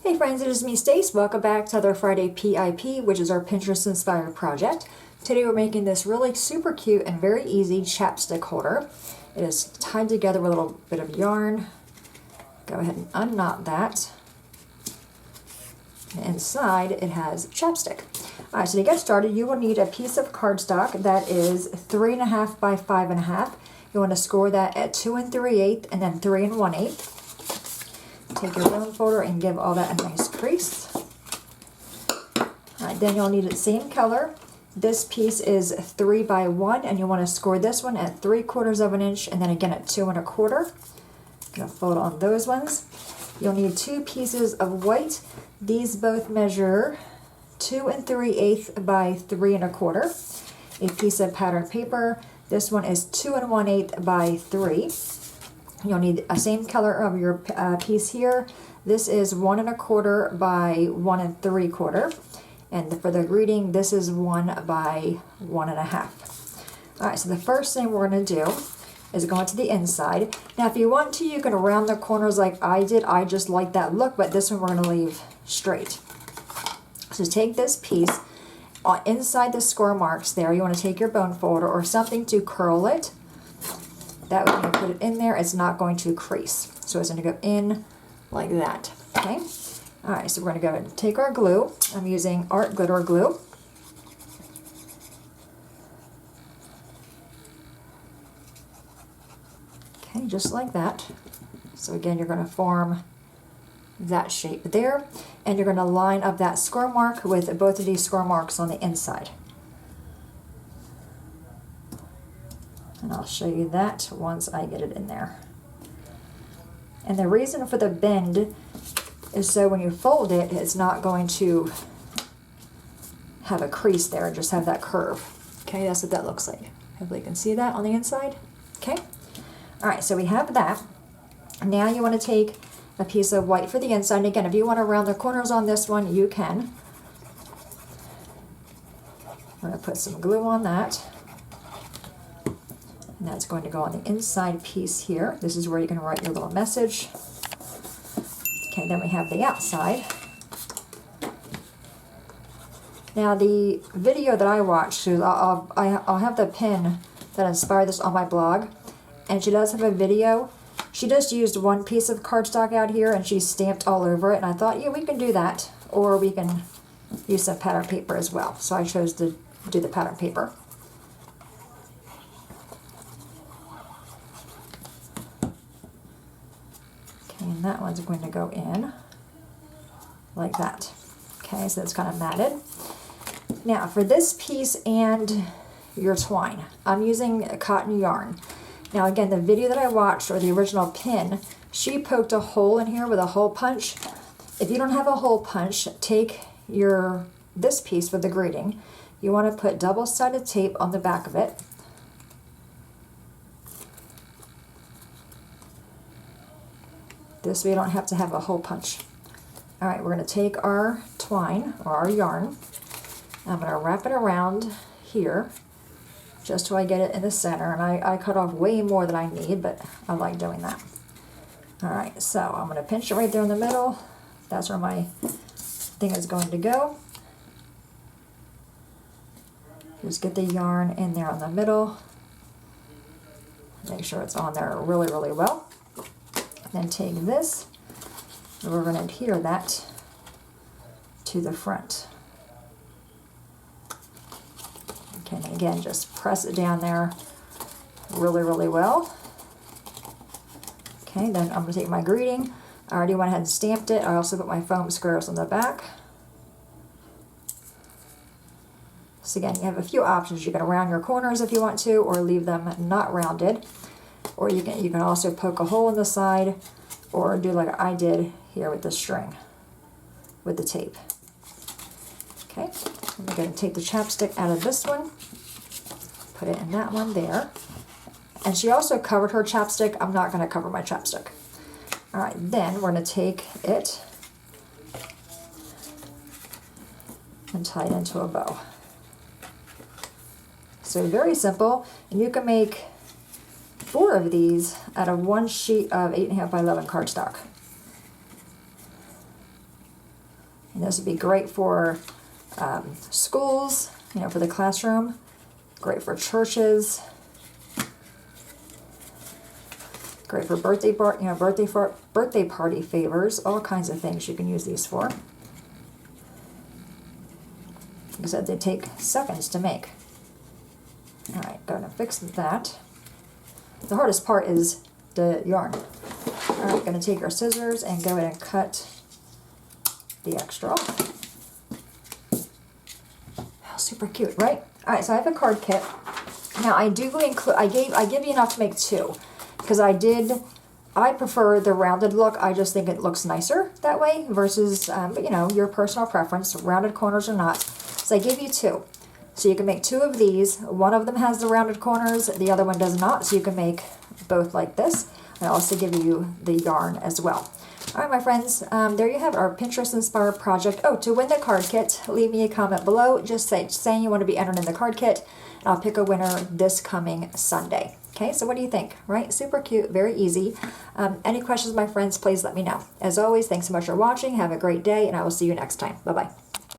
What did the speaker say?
Hey friends, it is me, Stace. Welcome back to another Friday PIP, which is our Pinterest inspired project. Today we're making this really super cute and very easy chapstick holder. It is tied together with a little bit of yarn. Go ahead and unknot that. And inside it has chapstick. Alright, so to get started, you will need a piece of cardstock that is 3.5 by 5.5. You want to score that at 2 3/8 and then 3 1/8. Take your bone folder and give all that a nice crease. Alright, then you'll need the same color. This piece is 3 by 1 and you want to score this one at 3/4 of an inch and then again at 2 1/4. Gonna fold on those ones. You'll need 2 pieces of white. These both measure 2 3/8 by 3 1/4. A piece of pattern paper. This one is 2 1/8 by 3. You'll need the same color of your piece here. This is 1 1/4 by 1 3/4. And for the greeting, this is 1 by 1 1/2. Alright, so the first thing we're going to do is go into the inside. Now if you want to, you can round the corners like I did. I just like that look, but this one we're going to leave straight. So take this piece, inside the score marks there, you want to take your bone folder or something to curl it. That way when you put it in there, it's not going to crease. So it's going to go in like that, okay? Alright, so we're going to go ahead and take our glue. I'm using art glitter glue. Okay, just like that. So again, you're going to form that shape there. And you're going to line up that score mark with both of these score marks on the inside. And I'll show you that once I get it in there. And the reason for the bend is so when you fold it, it's not going to have a crease there, just have that curve. Okay, that's what that looks like. Hopefully you can see that on the inside. Okay, all right, so we have that. Now you want to take a piece of white for the inside. And again, if you want to round the corners on this one, you can. I'm going to put some glue on that. And that's going to go on the inside piece here. This is where you can write your little message. Okay, then we have the outside. Now the video that I watched, I'll have the pin that inspired this on my blog, and she does have a video. She just used one piece of cardstock out here and she stamped all over it, and I thought, yeah, we can do that, or we can use some pattern paper as well. So I chose to do the pattern paper. And that one's going to go in like that. Okay, so it's kind of matted. Now for this piece and your twine, I'm using a cotton yarn. Now again, the video that I watched, or the original pin, she poked a hole in here with a hole punch. If you don't have a hole punch, take this piece with the greeting. You want to put double-sided tape on the back of it. This way you don't have to have a hole punch. Alright, we're going to take our twine, or our yarn. I'm going to wrap it around here, just till I get it in the center. And I cut off way more than I need, but I like doing that. Alright, so I'm going to pinch it right there in the middle. That's where my thing is going to go. Just get the yarn in there in the middle. Make sure it's on there really, really well. Then take this, and we're going to adhere that to the front. Okay, and again, just press it down there really, really well. Okay, then I'm going to take my greeting. I already went ahead and stamped it. I also put my foam squares on the back. So again, you have a few options. You can round your corners if you want to, or leave them not rounded. Or you can also poke a hole in the side, or do like I did here with the string, with the tape. Okay, I'm going to take the chapstick out of this one, put it in that one there. And she also covered her chapstick. I'm not going to cover my chapstick. Alright, then we're going to take it and tie it into a bow. So very simple, and you can make 4 of these out of one sheet of 8.5 by 11 cardstock. And this would be great for schools, you know, for the classroom. Great for churches. Great for birthday party favors. All kinds of things you can use these for. Like I said, they take seconds to make. All right, gonna fix that. The hardest part is the yarn. All right, gonna take our scissors and go ahead and cut the extra off. Oh, super cute, right? All right, so I have a card kit. Now I do include, I give you enough to make 2, because I prefer the rounded look. I just think it looks nicer that way versus, but you know, your personal preference, rounded corners or not. So I gave you 2. So you can make 2 of these. One of them has the rounded corners, the other one does not. So you can make both like this. I also give you the yarn as well. All right, my friends, there you have our Pinterest inspired project. Oh, to win the card kit, leave me a comment below. Just saying you want to be entered in the card kit. And I'll pick a winner this coming Sunday. Okay, so what do you think? Right? Super cute, very easy. Any questions, my friends, please let me know. As always, thanks so much for watching. Have a great day, and I will see you next time. Bye-bye.